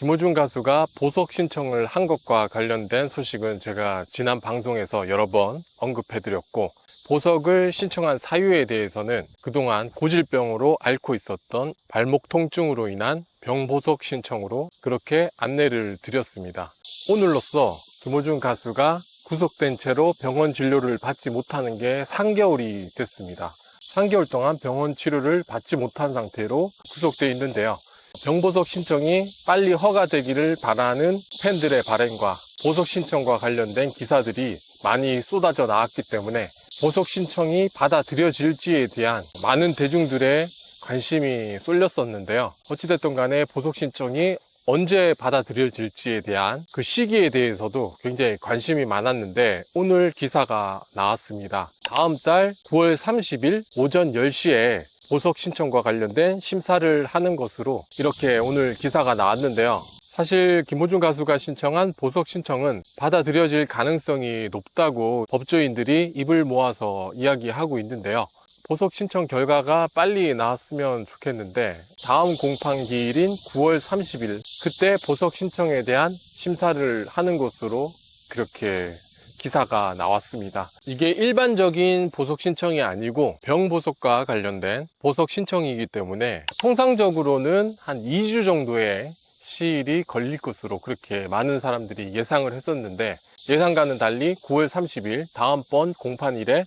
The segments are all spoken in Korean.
김호중 가수가 보석 신청을 한 것과 관련된 소식은 제가 지난 방송에서 여러 번 언급해드렸고, 보석을 신청한 사유에 대해서는 그동안 고질병으로 앓고 있었던 발목 통증으로 인한 병보석 신청으로 그렇게 안내를 드렸습니다. 오늘로써 김호중 가수가 구속된 채로 병원 진료를 받지 못하는 게 3개월이 됐습니다. 3개월 동안 병원 치료를 받지 못한 상태로 구속되어 있는데요. 병보석 신청이 빨리 허가되기를 바라는 팬들의 바람과 보석 신청과 관련된 기사들이 많이 쏟아져 나왔기 때문에 보석 신청이 받아들여질지에 대한 많은 대중들의 관심이 쏠렸었는데요. 어찌됐든 간에 보석 신청이 언제 받아들여질지에 대한 그 시기에 대해서도 굉장히 관심이 많았는데, 오늘 기사가 나왔습니다. 다음 달 9월 30일 오전 10시에 보석 신청과 관련된 심사를 하는 것으로 이렇게 오늘 기사가 나왔는데요. 사실 김호중 가수가 신청한 보석 신청은 받아들여질 가능성이 높다고 법조인들이 입을 모아서 이야기하고 있는데요. 보석 신청 결과가 빨리 나왔으면 좋겠는데, 다음 공판기일인 9월 30일 그때 보석 신청에 대한 심사를 하는 것으로 그렇게 기사가 나왔습니다. 이게 일반적인 보석 신청이 아니고 병보석과 관련된 보석 신청이기 때문에 통상적으로는 한 2주 정도의 시일이 걸릴 것으로 그렇게 많은 사람들이 예상을 했었는데, 예상과는 달리 9월 30일 다음번 공판일에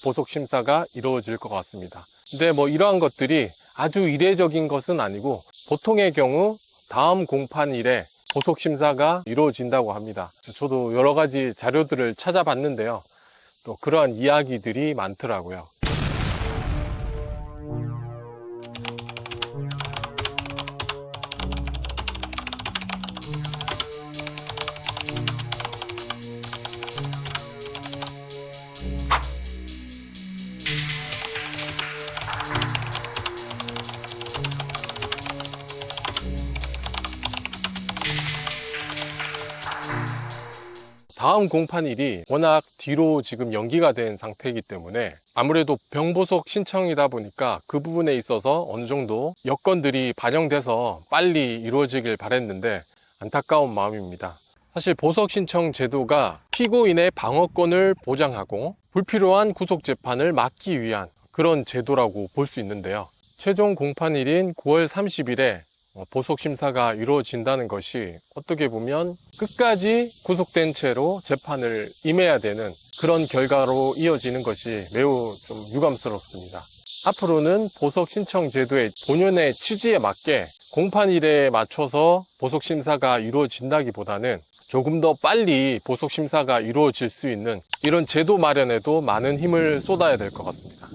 보석 심사가 이루어질 것 같습니다. 근데 이러한 것들이 아주 이례적인 것은 아니고, 보통의 경우 다음 공판일에 보석 심사가 이루어진다고 합니다. 저도 여러 가지 자료들을 찾아봤는데요. 또 그러한 이야기들이 많더라고요. 다음 공판일이 워낙 뒤로 지금 연기가 된 상태이기 때문에 아무래도 병보석 신청이다 보니까 그 부분에 있어서 어느 정도 여건들이 반영돼서 빨리 이루어지길 바랬는데 안타까운 마음입니다. 사실 보석 신청 제도가 피고인의 방어권을 보장하고 불필요한 구속 재판을 막기 위한 그런 제도라고 볼 수 있는데요. 최종 공판일인 9월 30일에 보석 심사가 이루어진다는 것이 어떻게 보면 끝까지 구속된 채로 재판을 임해야 되는 그런 결과로 이어지는 것이 매우 좀 유감스럽습니다. 앞으로는 보석 신청 제도의 본연의 취지에 맞게 공판일에 맞춰서 보석 심사가 이루어진다기보다는 조금 더 빨리 보석 심사가 이루어질 수 있는 이런 제도 마련에도 많은 힘을 쏟아야 될 것 같습니다.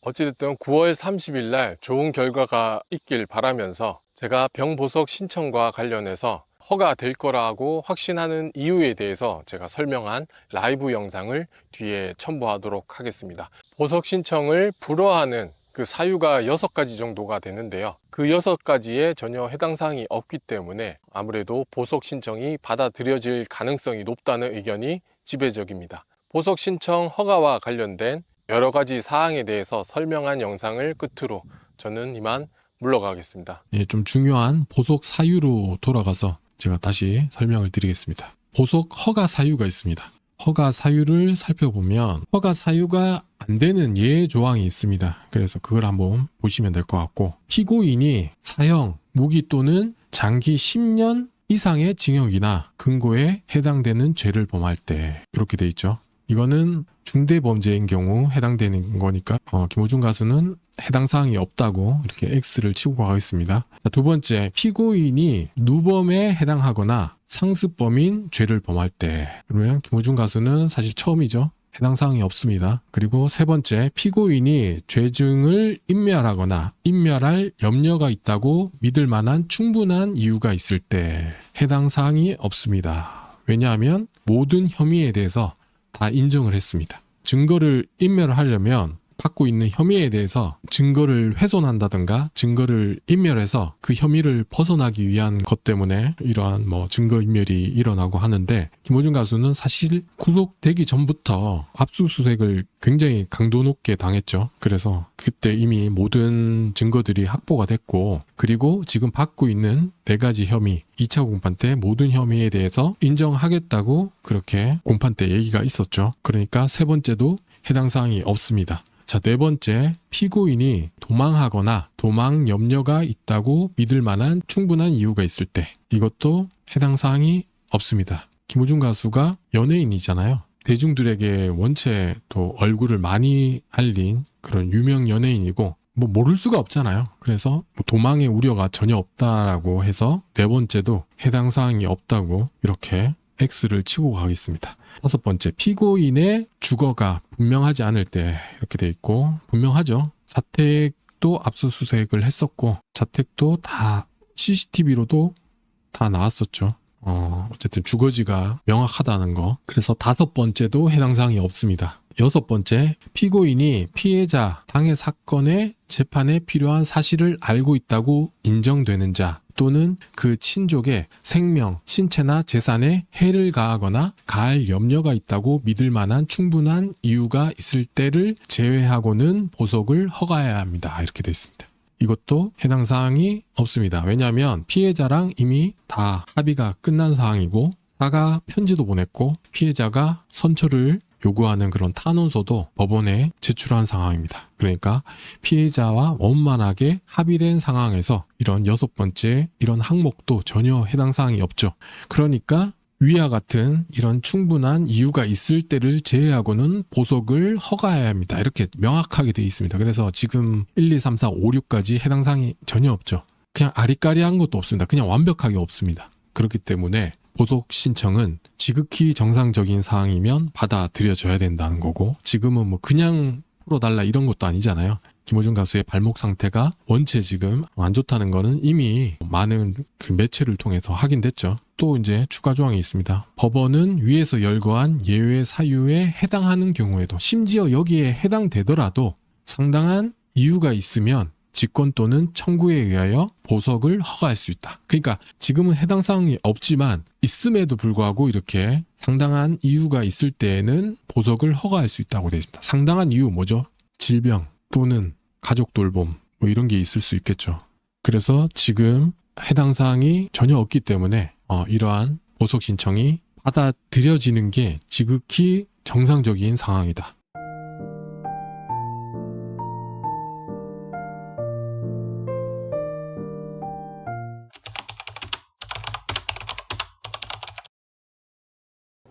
어찌됐든 9월 30일 날 좋은 결과가 있길 바라면서, 제가 병보석 신청과 관련해서 허가될 거라고 확신하는 이유에 대해서 제가 설명한 라이브 영상을 뒤에 첨부하도록 하겠습니다. 보석 신청을 불허하는 그 사유가 6가지 정도가 되는데요. 그 6가지에 전혀 해당 사항이 없기 때문에 아무래도 보석 신청이 받아들여질 가능성이 높다는 의견이 지배적입니다. 보석 신청 허가와 관련된 여러 가지 사항에 대해서 설명한 영상을 끝으로 저는 이만 물러가겠습니다. 예, 좀 중요한 보석 사유로 돌아가서 제가 다시 설명을 드리겠습니다. 보석 허가 사유가 있습니다. 허가 사유를 살펴보면 허가 사유가 안 되는 예외 조항이 있습니다. 그래서 그걸 한번 보시면 될 것 같고, 피고인이 사형, 무기 또는 장기 10년 이상의 징역이나 금고에 해당되는 죄를 범할 때 이렇게 돼 있죠. 이거는 중대범죄인 경우 해당되는 거니까 김호중 가수는 해당 사항이 없다고 이렇게 X를 치고 가겠습니다. 자, 두 번째, 피고인이 누범에 해당하거나 상습범인 죄를 범할 때, 그러면 김호중 가수는 사실 처음이죠. 해당 사항이 없습니다. 그리고 세 번째, 피고인이 죄증을 인멸하거나 인멸할 염려가 있다고 믿을 만한 충분한 이유가 있을 때 해당 사항이 없습니다. 왜냐하면 모든 혐의에 대해서 다 인정을 했습니다. 증거를 인멸하려면 받고 있는 혐의에 대해서 증거를 훼손한다든가 증거를 인멸해서 그 혐의를 벗어나기 위한 것 때문에 이러한 뭐 증거인멸이 일어나고 하는데, 김호중 가수는 사실 구속되기 전부터 압수수색을 굉장히 강도 높게 당했죠. 그래서 그때 이미 모든 증거들이 확보가 됐고, 그리고 지금 받고 있는 4가지 혐의, 2차 공판 때 모든 혐의에 대해서 인정하겠다고 그렇게 공판 때 얘기가 있었죠. 그러니까 3번째도 해당 사항이 없습니다. 자, 4번째, 피고인이 도망하거나 도망 염려가 있다고 믿을 만한 충분한 이유가 있을 때, 이것도 해당 사항이 없습니다. 김호중 가수가 연예인이잖아요. 대중들에게 원체 또 얼굴을 많이 알린 그런 유명 연예인이고 뭐 모를 수가 없잖아요. 그래서 뭐 도망의 우려가 전혀 없다라고 해서 4번째도 해당 사항이 없다고 이렇게 X를 치고 가겠습니다. 5번째, 피고인의 주거가 분명하지 않을 때 이렇게 돼 있고, 분명하죠. 자택도 압수수색을 했었고 자택도 다 CCTV로도 다 나왔었죠. 어쨌든 주거지가 명확하다는 거. 그래서 5번째도 해당 사항이 없습니다. 6번째, 피고인이 피해자 당해 사건의 재판에 필요한 사실을 알고 있다고 인정되는 자 또는 그 친족의 생명, 신체나 재산에 해를 가하거나 가할 염려가 있다고 믿을 만한 충분한 이유가 있을 때를 제외하고는 보석을 허가해야 합니다. 이렇게 되어 있습니다. 이것도 해당 사항이 없습니다. 왜냐하면 피해자랑 이미 다 합의가 끝난 사항이고 사과 편지도 보냈고 피해자가 선처를 요구하는 그런 탄원서도 법원에 제출한 상황입니다. 그러니까 피해자와 원만하게 합의된 상황에서 이런 6번째 이런 항목도 전혀 해당 사항이 없죠. 그러니까 위와 같은 이런 충분한 이유가 있을 때를 제외하고는 보석을 허가해야 합니다. 이렇게 명확하게 되어 있습니다. 그래서 지금 1, 2, 3, 4, 5, 6까지 해당 사항이 전혀 없죠. 그냥 아리까리한 것도 없습니다. 그냥 완벽하게 없습니다. 그렇기 때문에 보석 신청은 지극히 정상적인 사항이면 받아들여져야 된다는 거고, 지금은 뭐 그냥 풀어달라 이런 것도 아니잖아요. 김호중 가수의 발목 상태가 원체 지금 안 좋다는 거는 이미 많은 그 매체를 통해서 확인됐죠. 또 이제 추가 조항이 있습니다. 법원은 위에서 열거한 예외 사유에 해당하는 경우에도, 심지어 여기에 해당되더라도 상당한 이유가 있으면 직권 또는 청구에 의하여 보석을 허가할 수 있다. 그러니까 지금은 해당 사항이 없지만 있음에도 불구하고 이렇게 상당한 이유가 있을 때에는 보석을 허가할 수 있다고 되어 있습니다. 상당한 이유 뭐죠? 질병 또는 가족 돌봄 뭐 이런 게 있을 수 있겠죠. 그래서 지금 해당 사항이 전혀 없기 때문에 이러한 보석 신청이 받아들여지는 게 지극히 정상적인 상황이다.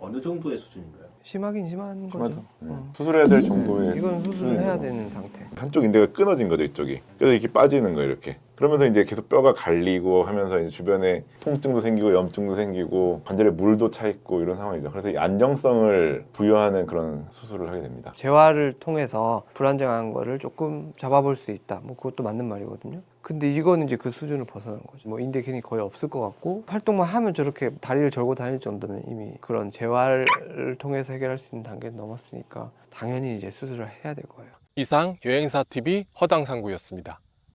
어느 정도의 수준인가요? 심하긴 심한 거죠. 맞아. 수술해야 될 정도의 이건 수술을 해야 되는 상태. 한쪽 인대가 끊어진 거죠, 이쪽이. 그래서 이렇게 빠지는 거예요, 이렇게. 그러면서 이제 계속 뼈가 갈리고 하면서 이제 주변에 통증도 생기고 염증도 생기고 관절에 물도 차 있고 이런 상황이죠. 그래서 이 안정성을 부여하는 그런 수술을 하게 됩니다. 재활을 통해서 불안정한 거를 조금 잡아볼 수 있다. 뭐 그것도 맞는 말이거든요. 근데 이거는 이제 그 수준을 벗어난 거죠. 뭐 인대 기능이 거의 없을 것 같고 활동만 하면 저렇게 다리를 절고 다닐 정도면 이미 그런 재활을 통해서 해결할 수 있는 단계를 넘었으니까 당연히 이제 수술을 해야 될 거예요. 이상 여행사TV 허당상구였습니다.